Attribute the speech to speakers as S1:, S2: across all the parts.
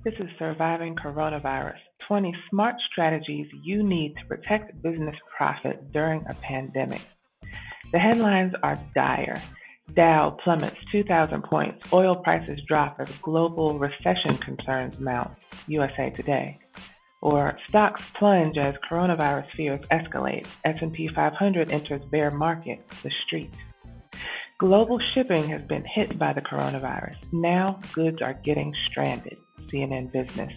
S1: This is Surviving Coronavirus 20 Smart Strategies You Need to Protect Business Profit During a Pandemic. The headlines are dire. Dow plummets 2,000 points, oil prices drop as global recession concerns mount, USA Today. Or stocks plunge as coronavirus fears escalate, S&P 500 enters bear market, The Street. Global shipping has been hit by the coronavirus. Now goods are getting stranded, CNN Business.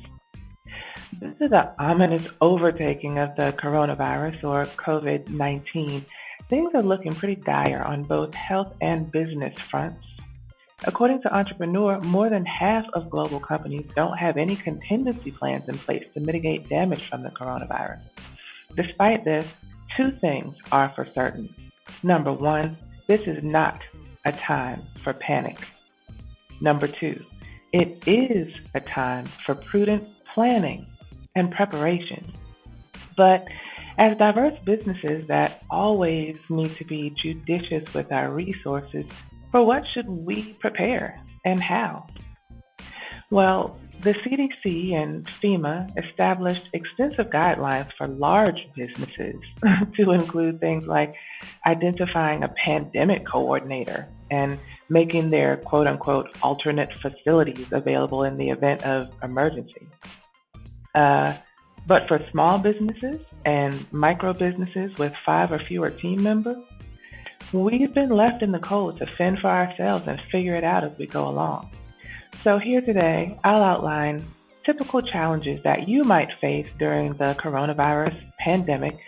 S1: Due to the ominous overtaking of the coronavirus or COVID-19, things are looking pretty dire on both health and business fronts. According to Entrepreneur, more than half of global companies don't have any contingency plans in place to mitigate damage from the coronavirus. Despite this, two things are for certain. Number one, this is not a time for panic. Number two, it is a time for prudent planning and preparation. But as diverse businesses that always need to be judicious with our resources, for what should we prepare and how? Well, the CDC and FEMA established extensive guidelines for large businesses to include things like identifying a pandemic coordinator and making their quote unquote alternate facilities available in the event of emergency. But for small businesses and micro businesses with 5 or fewer team members, we've been left in the cold to fend for ourselves and figure it out as we go along. So here today, I'll outline typical challenges that you might face during the coronavirus pandemic,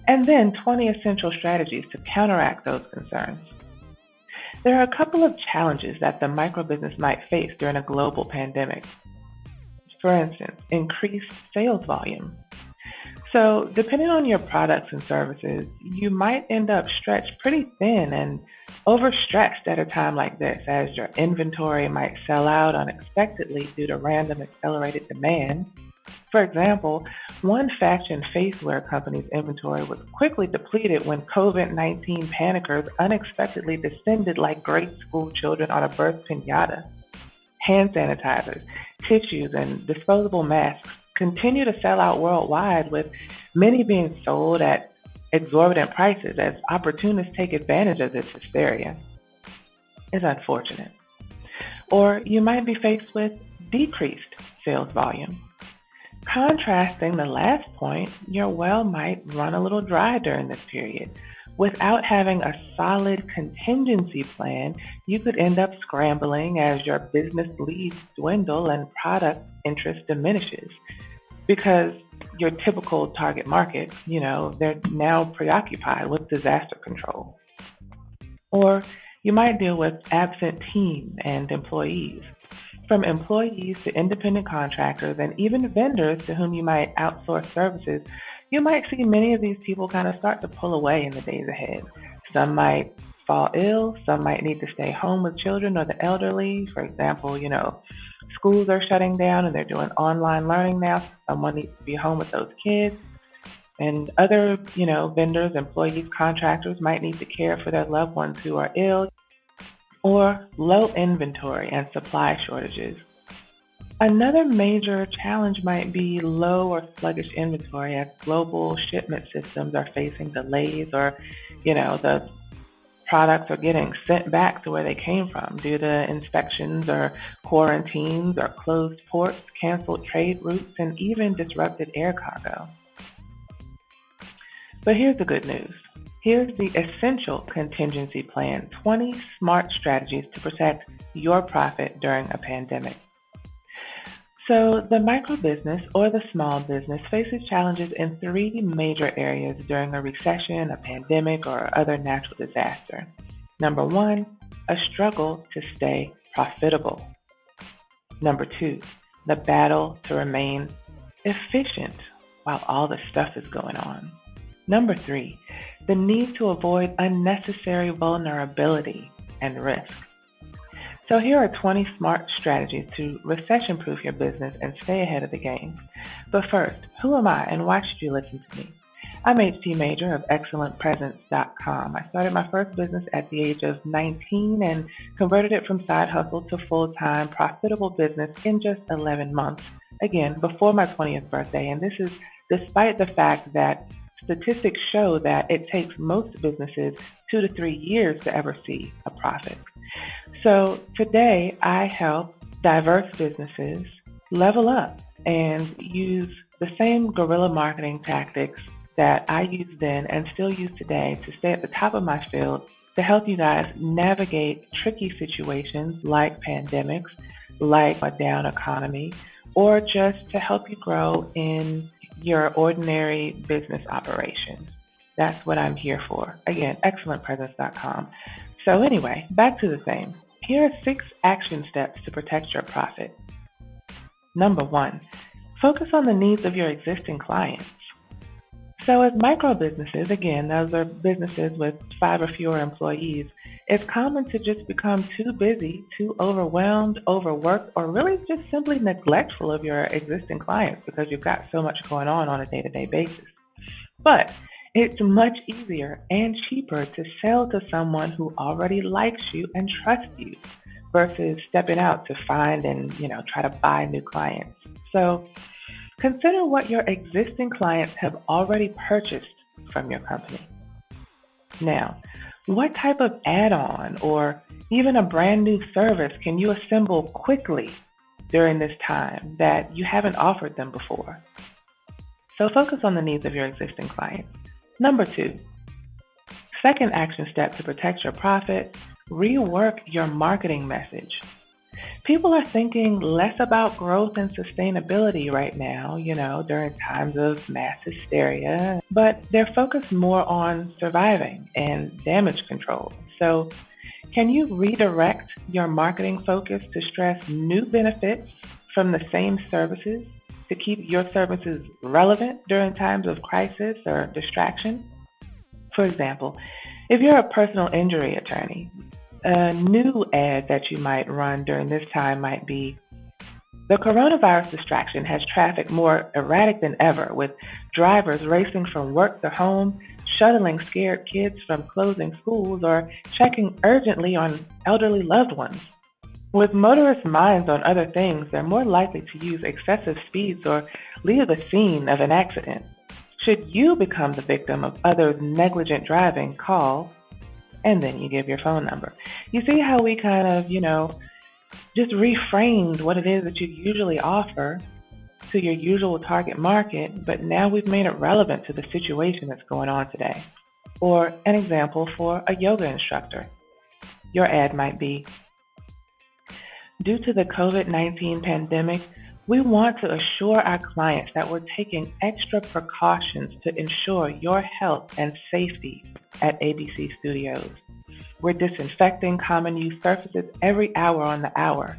S1: and then 20 essential strategies to counteract those concerns. There are a couple of challenges that the microbusiness might face during a global pandemic. For instance, increased sales volume. So depending on your products and services, you might end up stretched pretty thin and overstretched at a time like this, as your inventory might sell out unexpectedly due to random accelerated demand. For example, one fashion faceware company's inventory was quickly depleted when COVID-19 panickers unexpectedly descended like grade school children on a birth pinata. Hand sanitizers, tissues, and disposable masks continue to sell out worldwide, with many being sold at exorbitant prices as opportunists take advantage of this hysteria. It's unfortunate. Or you might be faced with decreased sales volume. Contrasting the last point, your well might run a little dry during this period. Without having a solid contingency plan, you could end up scrambling as your business leads dwindle and product interest diminishes. Because your typical target market, they're now preoccupied with disaster control. Or you might deal with absent team and employees. From employees to independent contractors and even vendors to whom you might outsource services, you might see many of these people kind of start to pull away in the days ahead. Some might fall ill, some might need to stay home with children or the elderly. For example, schools are shutting down and they're doing online learning now. Someone needs to be home with those kids. And other, vendors, employees, contractors might need to care for their loved ones who are ill. Or low inventory and supply shortages. Another major challenge might be low or sluggish inventory as global shipment systems are facing delays, or, the products are getting sent back to where they came from due to inspections or quarantines or closed ports, canceled trade routes, and even disrupted air cargo. But here's the good news. Here's the essential contingency plan, 20 smart strategies to protect your profit during a pandemic. So the micro business or the small business faces challenges in 3 major areas during a recession, a pandemic, or other natural disaster. Number 1, a struggle to stay profitable. Number 2, the battle to remain efficient while all the stuff is going on. Number 3, the need to avoid unnecessary vulnerability and risk. So here are 20 smart strategies to recession-proof your business and stay ahead of the game. But first, who am I and why should you listen to me? I'm HT Major of ExcellentPresence.com. I started my first business at the age of 19 and converted it from side hustle to full-time profitable business in just 11 months again, before my 20th birthday. And this is despite the fact that statistics show that it takes most businesses 2 to 3 years to ever see a profit. So today I help diverse businesses level up and use the same guerrilla marketing tactics that I used then and still use today to stay at the top of my field to help you guys navigate tricky situations like pandemics, like a down economy, or just to help you grow in your ordinary business operations. That's what I'm here for. Again, excellentpresence.com. So anyway, back to the theme. Here are 6 action steps to protect your profit. Number 1, focus on the needs of your existing clients. So as micro businesses, again, those are businesses with 5 or fewer employees, it's common to just become too busy, too overwhelmed, overworked, or really just simply neglectful of your existing clients because you've got so much going on a day-to-day basis. But it's much easier and cheaper to sell to someone who already likes you and trusts you versus stepping out to find and, try to buy new clients. So consider what your existing clients have already purchased from your company. Now, what type of add-on or even a brand new service can you assemble quickly during this time that you haven't offered them before? So focus on the needs of your existing clients. Number 2, second action step to protect your profit, rework your marketing message. People are thinking less about growth and sustainability right now, during times of mass hysteria, but they're focused more on surviving and damage control. So can you redirect your marketing focus to stress new benefits from the same services to keep your services relevant during times of crisis or distraction? For example, if you're a personal injury attorney, a new ad that you might run during this time might be, the coronavirus distraction has traffic more erratic than ever, with drivers racing from work to home, shuttling scared kids from closing schools, or checking urgently on elderly loved ones. With motorists' minds on other things, they're more likely to use excessive speeds or leave the scene of an accident. Should you become the victim of others' negligent driving, call, and then you give your phone number. You see how we kind of, just reframed what it is that you usually offer to your usual target market, but now we've made it relevant to the situation that's going on today. Or an example for a yoga instructor. Your ad might be, due to the COVID-19 pandemic, we want to assure our clients that we're taking extra precautions to ensure your health and safety at ABC Studios. We're disinfecting common use surfaces every hour on the hour.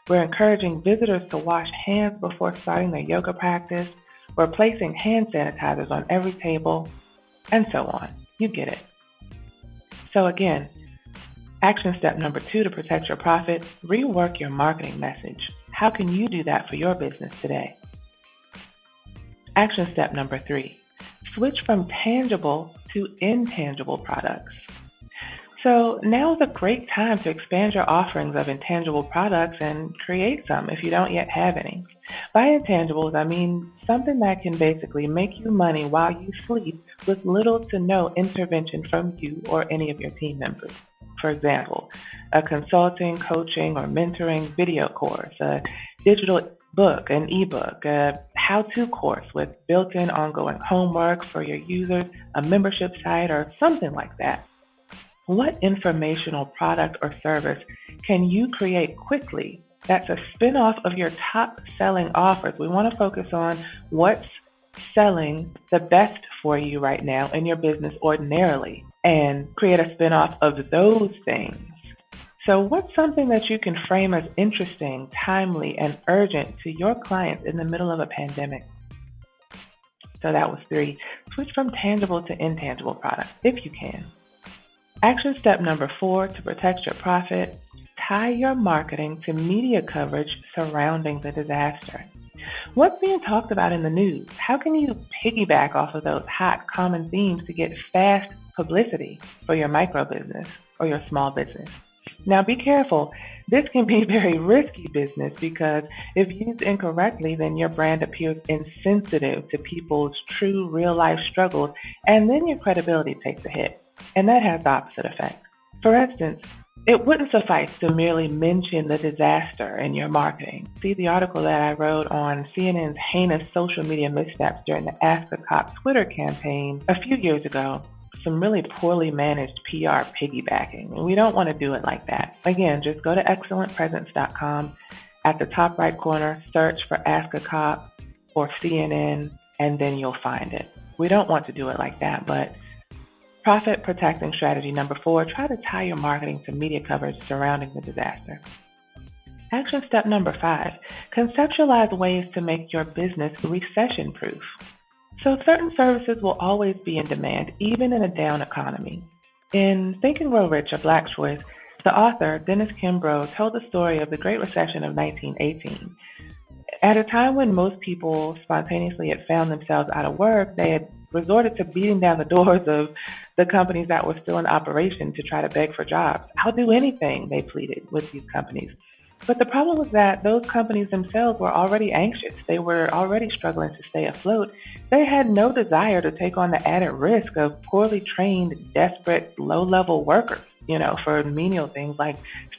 S1: We're encouraging visitors to wash hands before starting their yoga practice. We're placing hand sanitizers on every table, and so on. You get it. So again, action step number 2 to protect your profit, rework your marketing message. How can you do that for your business today? Action step number 3, switch from tangible to intangible products. So now is a great time to expand your offerings of intangible products and create some if you don't yet have any. By intangibles, I mean something that can basically make you money while you sleep with little to no intervention from you or any of your team members. For example, a consulting, coaching, or mentoring video course, a digital book, an ebook, a how-to course with built-in ongoing homework for your users, a membership site, or something like that. What informational product or service can you create quickly that's a spin-off of your top-selling offers? We want to focus on what's selling the best for you right now in your business ordinarily and create a spin-off of those things. So what's something that you can frame as interesting, timely, and urgent to your clients in the middle of a pandemic? So that was 3. Switch from tangible to intangible products, if you can. Action step number 4 to protect your profit, tie your marketing to media coverage surrounding the disaster. What's being talked about in the news? How can you piggyback off of those hot common themes to get fast publicity for your micro business or your small business? Now be careful. This can be very risky business because if used incorrectly, then your brand appears insensitive to people's true real life struggles, and then your credibility takes a hit. And that has the opposite effect. For instance, it wouldn't suffice to merely mention the disaster in your marketing. See the article that I wrote on CNN's heinous social media missteps during the Ask a Cop Twitter campaign a few years ago. Some really poorly managed PR piggybacking. And we don't want to do it like that. Again, just go to excellentpresence.com. At the top right corner, search for Ask a Cop or CNN, and then you'll find it. We don't want to do it like that, but profit protecting strategy number 4, try to tie your marketing to media coverage surrounding the disaster. Action step number 5, conceptualize ways to make your business recession proof. So certain services will always be in demand, even in a down economy. In Think and Grow Rich, A Black Choice, the author, Dennis Kimbrough, told the story of the Great Recession of 1918. At a time when most people spontaneously had found themselves out of work, they had resorted to beating down the doors of the companies that were still in operation to try to beg for jobs. I'll do anything, they pleaded with these companies. But the problem was that those companies themselves were already anxious. They were already struggling to stay afloat. They had no desire to take on the added risk of poorly trained, desperate, low-level workers, for menial things like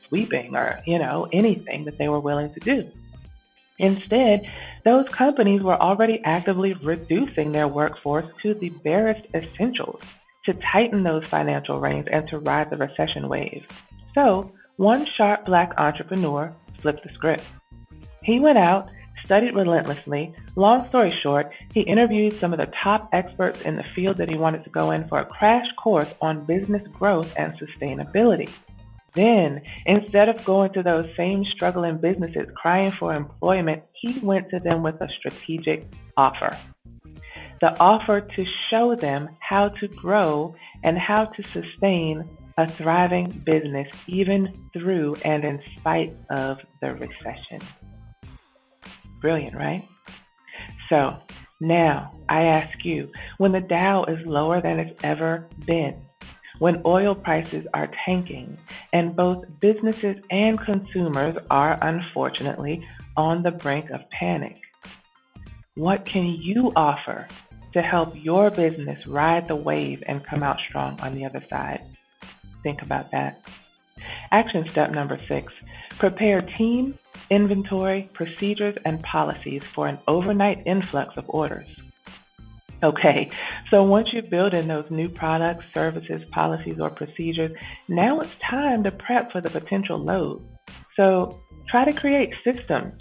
S1: sweeping or, anything that they were willing to do. Instead, those companies were already actively reducing their workforce to the barest essentials to tighten those financial reins and to ride the recession wave. So, one sharp Black entrepreneur flipped the script. He went out, studied relentlessly. Long story short, he interviewed some of the top experts in the field that he wanted to go in for a crash course on business growth and sustainability. Then, instead of going to those same struggling businesses crying for employment, he went to them with a strategic offer. The offer to show them how to grow and how to sustain a thriving business even through and in spite of the recession. Brilliant, right? So now I ask you, when the Dow is lower than it's ever been, when oil prices are tanking, and both businesses and consumers are unfortunately on the brink of panic, what can you offer to help your business ride the wave and come out strong on the other side? Think about that. Action step number 6, prepare team, inventory, procedures, and policies for an overnight influx of orders. Okay, so once you build in those new products, services, policies, or procedures, now it's time to prep for the potential load. So try to create systems,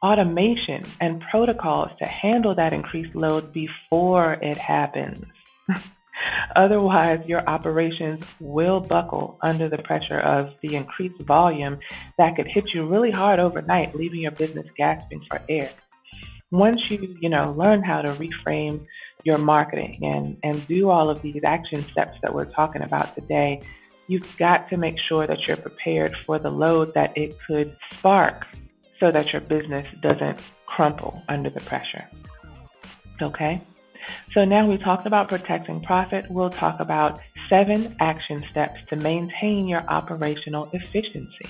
S1: automation, and protocols to handle that increased load before it happens. Otherwise, your operations will buckle under the pressure of the increased volume that could hit you really hard overnight, leaving your business gasping for air. Once you learn how to reframe your marketing and do all of these action steps that we're talking about today, you've got to make sure that you're prepared for the load that it could spark so that your business doesn't crumple under the pressure. Okay? So now we talked about protecting profit. We'll talk about 7 action steps to maintain your operational efficiency.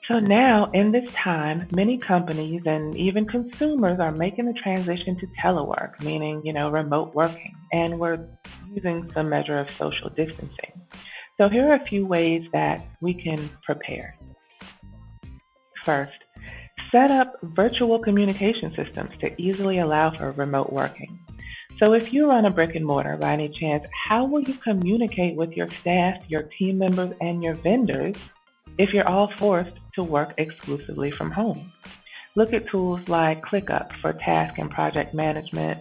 S1: So now, in this time, many companies and even consumers are making the transition to telework, meaning, remote working, and we're using some measure of social distancing. So here are a few ways that we can prepare. First, set up virtual communication systems to easily allow for remote working. So if you run a brick and mortar by any chance, how will you communicate with your staff, your team members, and your vendors if you're all forced to work exclusively from home? Look at tools like ClickUp for task and project management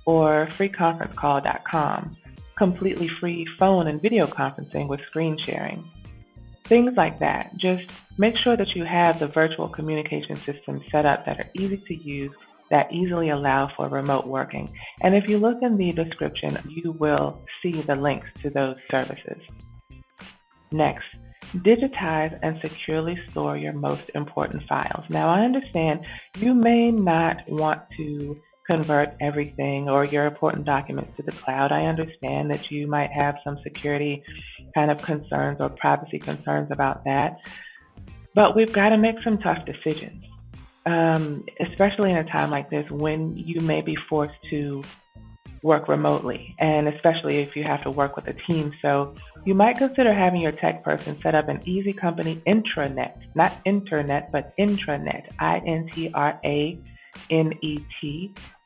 S1: or freeconferencecall.com, completely free phone and video conferencing with screen sharing. Things like that. Just make sure that you have the virtual communication systems set up that are easy to use, that easily allow for remote working. And if you look in the description, you will see the links to those services. Next, digitize and securely store your most important files. Now, I understand you may not want to convert everything or your important documents to the cloud. I understand that you might have some security kind of concerns or privacy concerns about that. But we've got to make some tough decisions, especially in a time like this when you may be forced to work remotely, and especially if you have to work with a team. So you might consider having your tech person set up an easy company intranet, not internet, but intranet, INTRANET.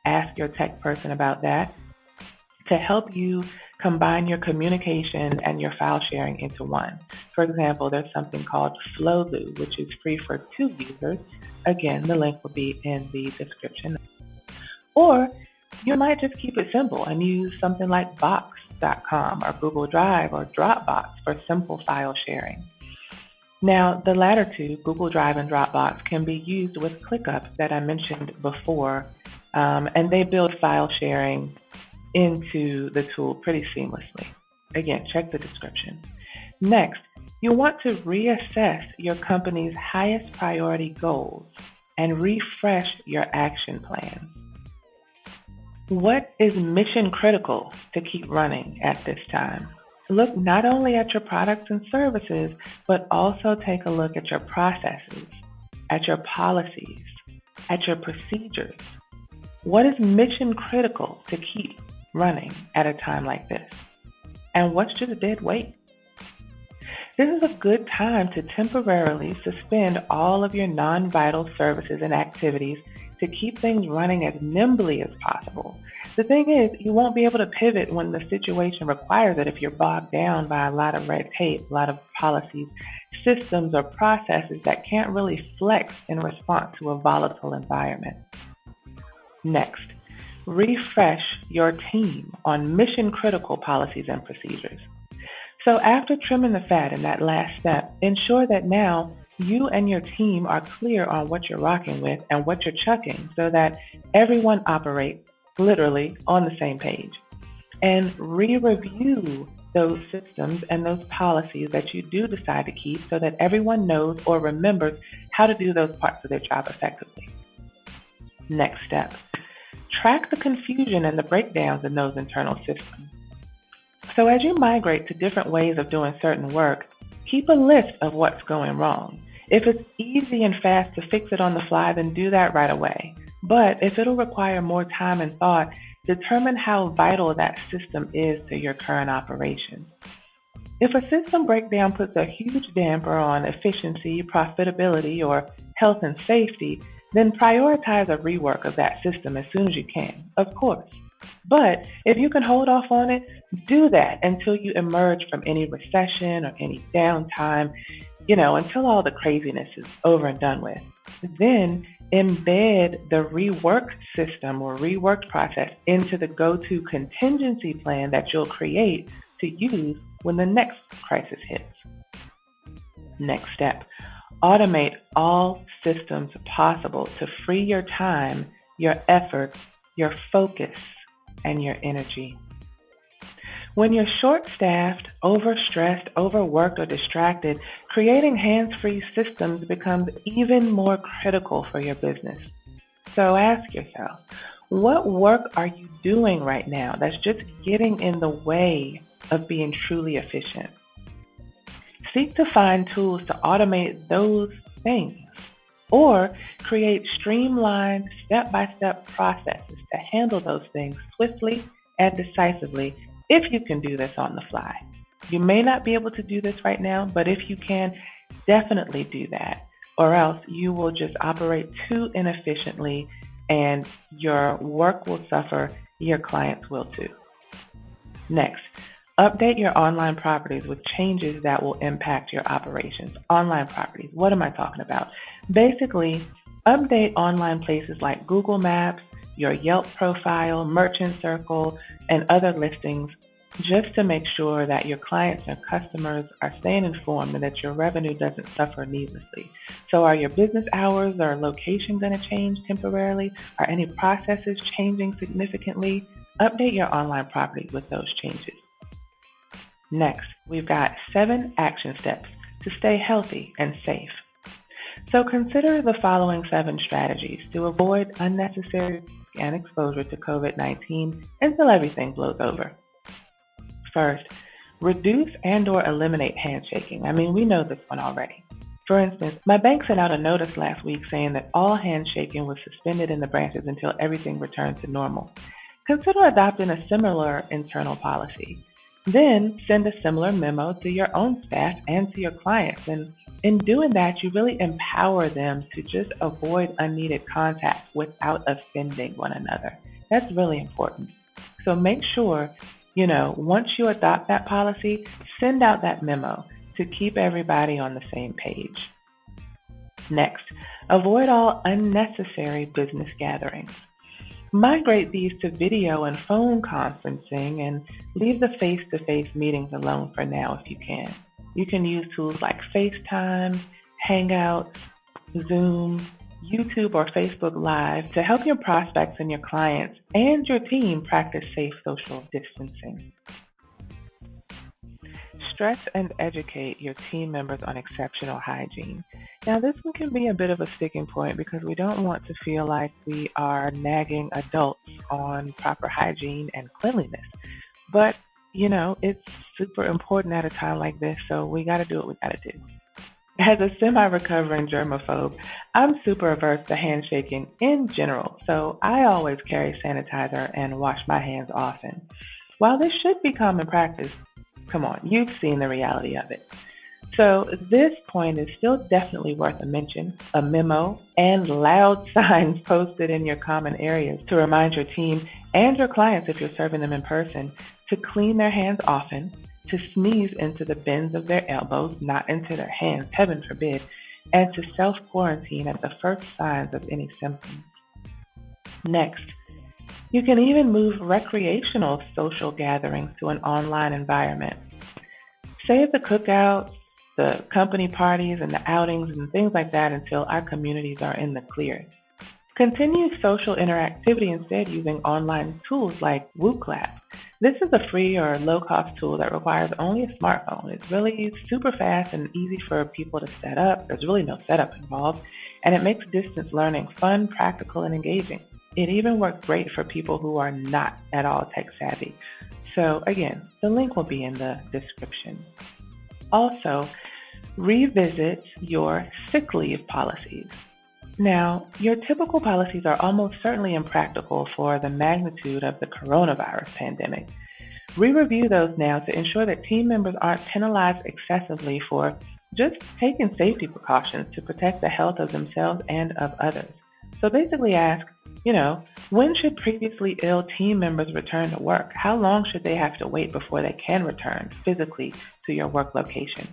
S1: Ask your tech person about that to help you combine your communication and your file sharing into one. For example, there's something called Flowlu, which is free for 2 users. Again, the link will be in the description. Or you might just keep it simple and use something like Box.com or Google Drive or Dropbox for simple file sharing. Now, the latter two, Google Drive and Dropbox, can be used with ClickUp that I mentioned before, and they build file sharing into the tool pretty seamlessly. Again, check the description. Next, you want to reassess your company's highest priority goals and refresh your action plans. What is mission critical to keep running at this time? Look not only at your products and services, but also take a look at your processes, at your policies, at your procedures. What is mission critical to keep running at a time like this? And what's just dead weight? This is a good time to temporarily suspend all of your non-vital services and activities to keep things running as nimbly as possible. The thing is, you won't be able to pivot when the situation requires it if you're bogged down by a lot of red tape, a lot of policies, systems, or processes that can't really flex in response to a volatile environment. Next, refresh your team on mission-critical policies and procedures. So after trimming the fat in that last step, ensure that now you and your team are clear on what you're rocking with and what you're chucking so that everyone operates literally on the same page. And re-review those systems and those policies that you do decide to keep so that everyone knows or remembers how to do those parts of their job effectively. Next step, track the confusion and the breakdowns in those internal systems. So as you migrate to different ways of doing certain work, keep a list of what's going wrong. If it's easy and fast to fix it on the fly, then do that right away. But if it'll require more time and thought, determine how vital that system is to your current operation. If a system breakdown puts a huge damper on efficiency, profitability, or health and safety, then prioritize a rework of that system as soon as you can, of course. But if you can hold off on it, do that until you emerge from any recession or any downtime, until all the craziness is over and done with. Then embed the reworked system or reworked process into the go-to contingency plan that you'll create to use when the next crisis hits. Next step, automate all systems possible to free your time, your effort, your focus, and your energy. When you're short-staffed, overstressed, overworked, or distracted, creating hands-free systems becomes even more critical for your business. So ask yourself, what work are you doing right now that's just getting in the way of being truly efficient? Seek to find tools to automate those things or create streamlined step-by-step processes to handle those things swiftly and decisively if you can do this on the fly. You may not be able to do this right now, but if you can, definitely do that, or else you will just operate too inefficiently and your work will suffer, your clients will too. Next, update your online properties with changes that will impact your operations. Online properties, what am I talking about? Basically, update online places like Google Maps, your Yelp profile, Merchant Circle, and other listings just to make sure that your clients and customers are staying informed and that your revenue doesn't suffer needlessly. So are your business hours or location going to change temporarily? Are any processes changing significantly? Update your online property with those changes. Next, we've got 7 action steps to stay healthy and safe. So consider the following 7 strategies to avoid unnecessary and exposure to COVID-19 until everything blows over. First, reduce and/or eliminate handshaking. We know this one already. For instance, my bank sent out a notice last week saying that all handshaking was suspended in the branches until everything returned to normal. Consider adopting a similar internal policy. Then send a similar memo to your own staff and to your clients. And in doing that, you really empower them to just avoid unneeded contact without offending one another. That's really important. So make sure, once you adopt that policy, send out that memo to keep everybody on the same page. Next, avoid all unnecessary business gatherings. Migrate these to video and phone conferencing and leave the face-to-face meetings alone for now if you can. You can use tools like FaceTime, Hangouts, Zoom, YouTube or Facebook Live to help your prospects and your clients and your team practice safe social distancing. Stress and educate your team members on exceptional hygiene. Now, this one can be a bit of a sticking point because we don't want to feel like we are nagging adults on proper hygiene and cleanliness. But, it's super important at a time like this, so we got to do what we got to do. As a semi-recovering germaphobe, I'm super averse to handshaking in general, so I always carry sanitizer and wash my hands often. While this should be common practice, come on, you've seen the reality of it. So this point is still definitely worth a mention, a memo, and loud signs posted in your common areas to remind your team and your clients, if you're serving them in person, to clean their hands often, to sneeze into the bends of their elbows, not into their hands, heaven forbid, and to self-quarantine at the first signs of any symptoms. Next, you can even move recreational social gatherings to an online environment. Save the cookouts, the company parties, and the outings and things like that until our communities are in the clear. Continue social interactivity instead using online tools like Wooclap. This is a free or low-cost tool that requires only a smartphone. It's really super fast and easy for people to set up. There's really no setup involved, and it makes distance learning fun, practical, and engaging. It even works great for people who are not at all tech savvy. So again, the link will be in the description. Also, revisit your sick leave policies. Now, your typical policies are almost certainly impractical for the magnitude of the coronavirus pandemic. Re-review those now to ensure that team members aren't penalized excessively for just taking safety precautions to protect the health of themselves and of others. So basically ask, when should previously ill team members return to work? How long should they have to wait before they can return physically to your work location?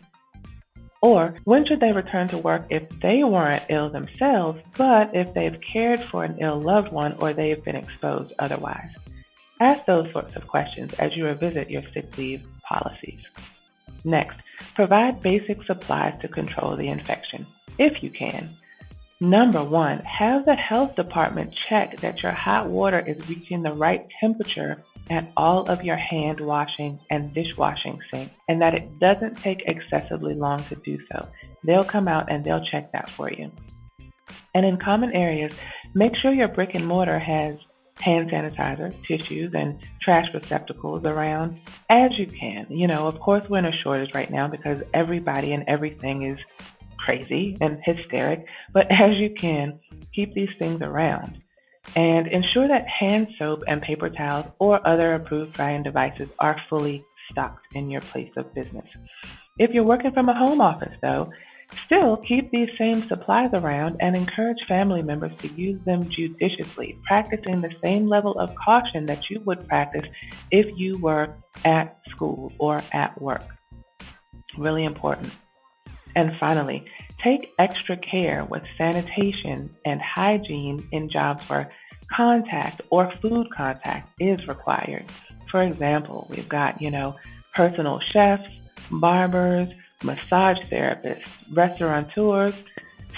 S1: Or when should they return to work if they weren't ill themselves, but if they've cared for an ill loved one or they've been exposed otherwise? Ask those sorts of questions as you revisit your sick leave policies. Next, provide basic supplies to control the infection, if you can. Number 1, have the health department check that your hot water is reaching the right temperature at all of your hand washing and dishwashing sinks, and that it doesn't take excessively long to do so. They'll come out and they'll check that for you. And in common areas, make sure your brick and mortar has hand sanitizer, tissues, and trash receptacles around as you can. Of course, we're in a shortage right now because everybody and everything is crazy and hysteric, but as you can, keep these things around. And ensure that hand soap and paper towels or other approved drying devices are fully stocked in your place of business. If you're working from a home office, though, still keep these same supplies around and encourage family members to use them judiciously, practicing the same level of caution that you would practice if you were at school or at work. Really important. And finally, take extra care with sanitation and hygiene in jobs where contact or food contact is required. For example, we've got, personal chefs, barbers, massage therapists, restaurateurs,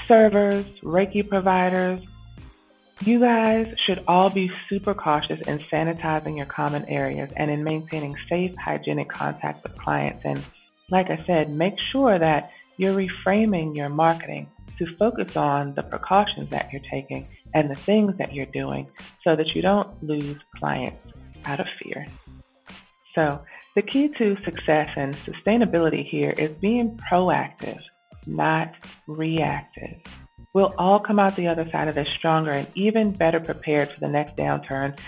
S1: servers, Reiki providers. You guys should all be super cautious in sanitizing your common areas and in maintaining safe, hygienic contact with clients. And like I said, make sure that you're reframing your marketing to focus on the precautions that you're taking and the things that you're doing so that you don't lose clients out of fear. So the key to success and sustainability here is being proactive, not reactive. We'll all come out the other side of this stronger and even better prepared for the next downturn,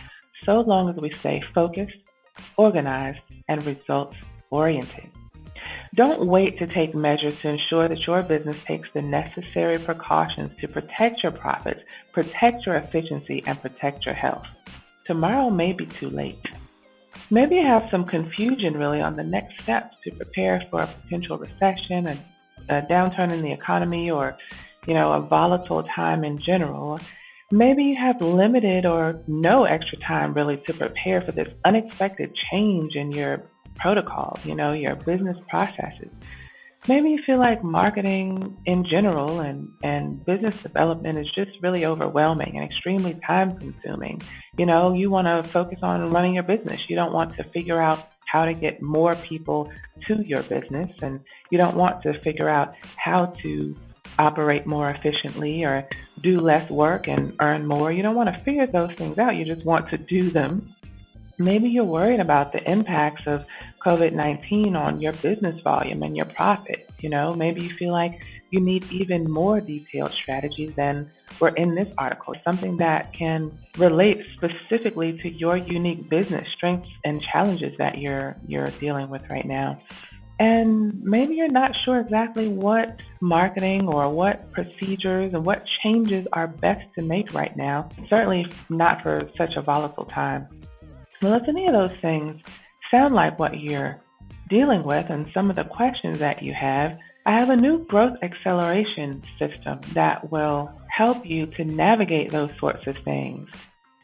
S1: so long as we stay focused, organized, and results oriented. Don't wait to take measures to ensure that your business takes the necessary precautions to protect your profits, protect your efficiency, and protect your health. Tomorrow may be too late. Maybe you have some confusion really on the next steps to prepare for a potential recession, a downturn in the economy, or a volatile time in general. Maybe you have limited or no extra time really to prepare for this unexpected change in your protocols, your business processes. Maybe you feel like marketing in general and business development is just really overwhelming and extremely time consuming. You want to focus on running your business. You don't want to figure out how to get more people to your business, and you don't want to figure out how to operate more efficiently or do less work and earn more. You don't want to figure those things out. You just want to do them. Maybe you're worried about the impacts of COVID-19 on your business volume and your profit. Maybe you feel like you need even more detailed strategies than were in this article, something that can relate specifically to your unique business strengths and challenges that you're dealing with right now. And maybe you're not sure exactly what marketing or what procedures and what changes are best to make right now, certainly not for such a volatile time. Well, if any of those things sound like what you're dealing with and some of the questions that you have, I have a new growth acceleration system that will help you to navigate those sorts of things.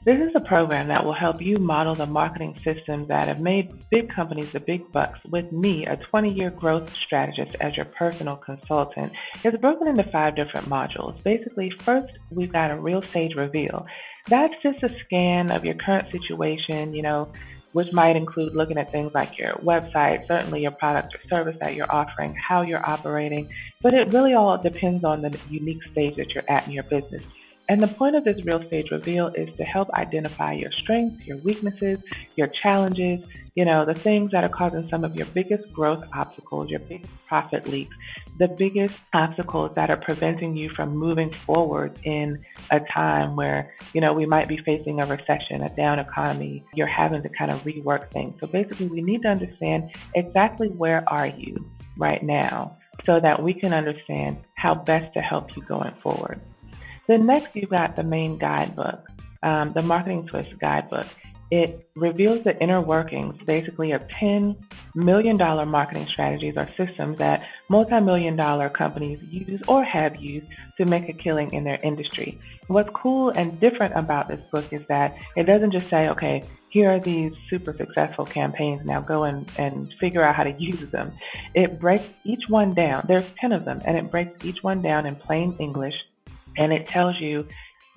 S1: This is a program that will help you model the marketing systems that have made big companies the big bucks with me, a 20-year growth strategist, as your personal consultant. It's broken into 5 different modules. Basically, first, we've got a real stage reveal. That's just a scan of your current situation, which might include looking at things like your website, certainly your product or service that you're offering, how you're operating, but it really all depends on the unique stage that you're at in your business. And the point of this real stage reveal is to help identify your strengths, your weaknesses, your challenges, the things that are causing some of your biggest growth obstacles, your biggest profit leaks, the biggest obstacles that are preventing you from moving forward in a time where, we might be facing a recession, a down economy. You're having to kind of rework things. So basically, we need to understand exactly where are you right now so that we can understand how best to help you going forward. Then next, you've got the main guidebook, the Marketing Twist guidebook. It reveals the inner workings, basically, of $10 million marketing strategies or systems that multi-million-dollar companies use or have used to make a killing in their industry. What's cool and different about this book is that it doesn't just say, okay, here are these super successful campaigns, now go and figure out how to use them. It breaks each one down. There's 10 of them, and it breaks each one down in plain English. And it tells you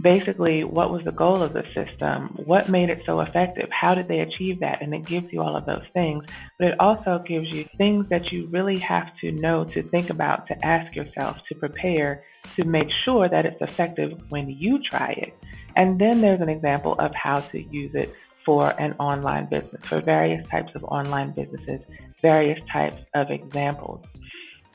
S1: basically what was the goal of the system, what made it so effective, how did they achieve that, and it gives you all of those things. But it also gives you things that you really have to know, to think about, to ask yourself, to prepare, to make sure that it's effective when you try it. And then there's an example of how to use it for an online business, for various types of online businesses, various types of examples.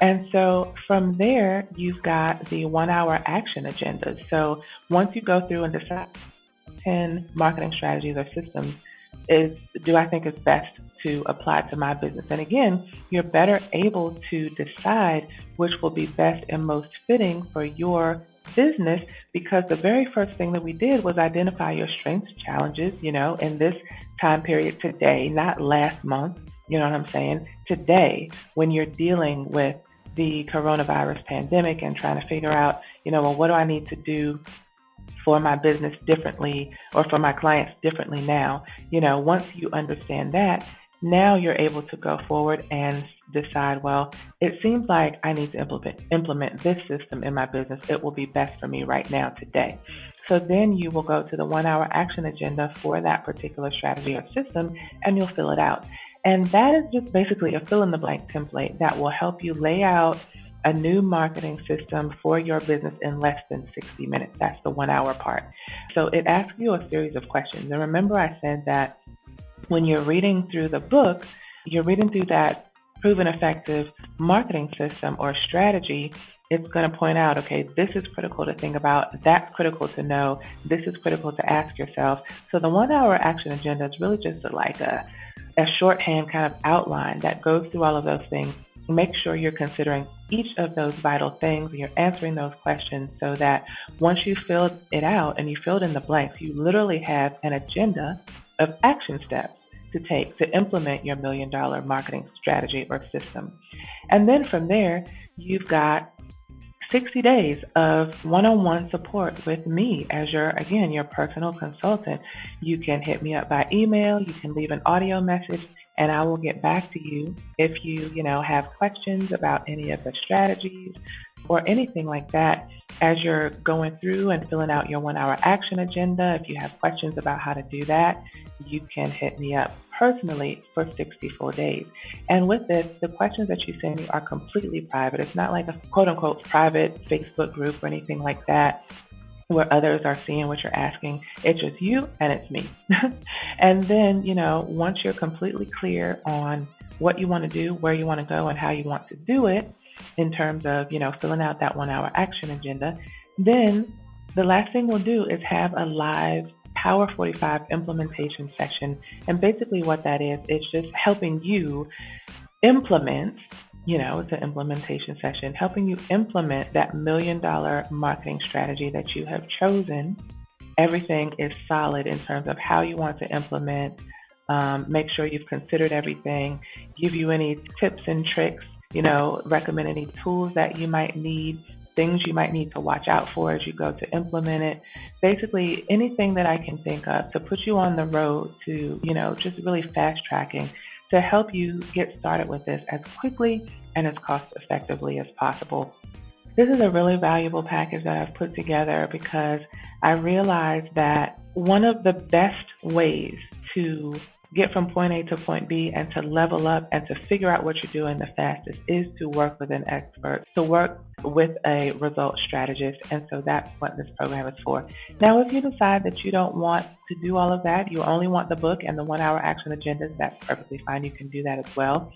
S1: And so from there, you've got the 1-hour action agenda. So once you go through and decide 10 marketing strategies or systems do I think it's best to apply to my business? And again, you're better able to decide which will be best and most fitting for your business, because the very first thing that we did was identify your strengths, challenges, in this time period today, not last month, you know what I'm saying? Today, when you're dealing with the coronavirus pandemic and trying to figure out, what do I need to do for my business differently or for my clients differently now? Once you understand that, now you're able to go forward and decide, well, it seems like I need to implement this system in my business. It will be best for me right now today. So then you will go to the 1-hour action agenda for that particular strategy or system, and you'll fill it out. And that is just basically a fill-in-the-blank template that will help you lay out a new marketing system for your business in less than 60 minutes. That's the 1-hour part. So it asks you a series of questions. And remember I said that when you're reading through the book, you're reading through that proven effective marketing system or strategy, it's going to point out, okay, this is critical to think about, that's critical to know, this is critical to ask yourself. So the 1 hour action agenda is really just like a shorthand kind of outline that goes through all of those things. Make sure you're considering each of those vital things and you're answering those questions so that once you filled it out and you filled in the blanks, you literally have an agenda of action steps to take to implement your $1 million marketing strategy or system. And then from there, you've got 60 days of one-on-one support with me as your personal consultant. You can hit me up by email, you can leave an audio message, and I will get back to you if you have questions about any of the strategies or anything like that as you're going through and filling out your 1 hour action agenda. If you have questions about how to do that, you can hit me up personally for 64 days. And with this, the questions that you send me are completely private. It's not like a quote unquote private Facebook group or anything like that where others are seeing what you're asking. It's just you and it's me. And then, once you're completely clear on what you want to do, where you want to go, and how you want to do it in terms of, filling out that 1 hour action agenda, then the last thing we'll do is have a live Power 45 implementation session. And basically what that is, it's just helping you implement, it's an implementation session, helping you implement that $1 million marketing strategy that you have chosen. Everything is solid in terms of how you want to implement. Make sure you've considered everything, give you any tips and tricks, recommend any tools that you might need, things you might need to watch out for as you go to implement it. Basically, anything that I can think of to put you on the road to, just really fast tracking to help you get started with this as quickly and as cost effectively as possible. This is a really valuable package that I've put together because I realized that one of the best ways to get from point A to point B and to level up and to figure out what you're doing the fastest is to work with an expert, to work with a result strategist. And so that's what this program is for. Now, if you decide that you don't want to do all of that, you only want the book and the 1 hour action agendas, that's perfectly fine. You can do that as well.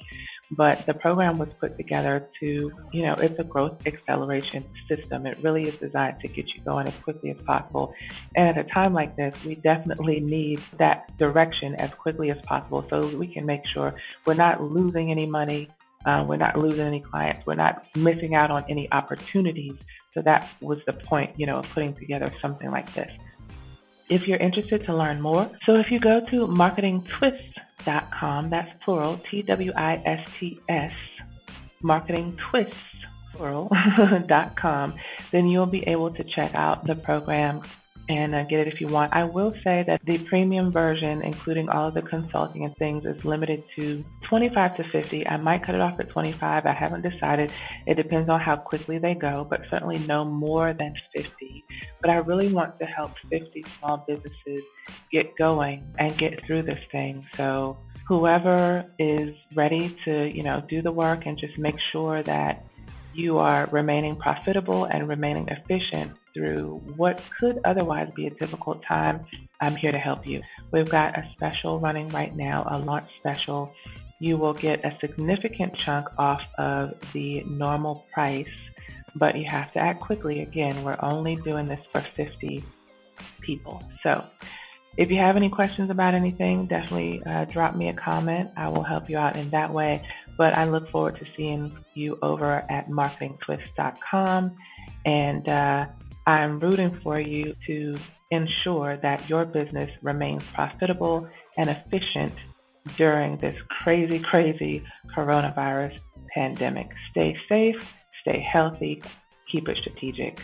S1: But the program was put together to, it's a growth acceleration system. It really is designed to get you going as quickly as possible. And at a time like this, we definitely need that direction as quickly as possible so we can make sure we're not losing any money, we're not losing any clients, we're not missing out on any opportunities. So that was the point, of putting together something like this. If you're interested to learn more, so if you go to marketingtwists.com, that's plural, TWISTS, marketingtwists, plural.com, then you'll be able to check out the program and get it if you want. I will say that the premium version, including all of the consulting and things, is limited to 25 to 50. I might cut it off at 25. I haven't decided. It depends on how quickly they go, but certainly no more than 50. But I really want to help 50 small businesses get going and get through this thing. So whoever is ready to, do the work and just make sure that you are remaining profitable and remaining efficient through what could otherwise be a difficult time, I'm here to help you. We've got a special running right now, a launch special. You will get a significant chunk off of the normal price, but you have to act quickly. Again, we're only doing this for 50 people. So if you have any questions about anything, definitely drop me a comment. I will help you out in that way. But I look forward to seeing you over at marketingtwist.com. And I'm rooting for you to ensure that your business remains profitable and efficient during this crazy, crazy coronavirus pandemic. Stay safe, stay healthy, keep it strategic.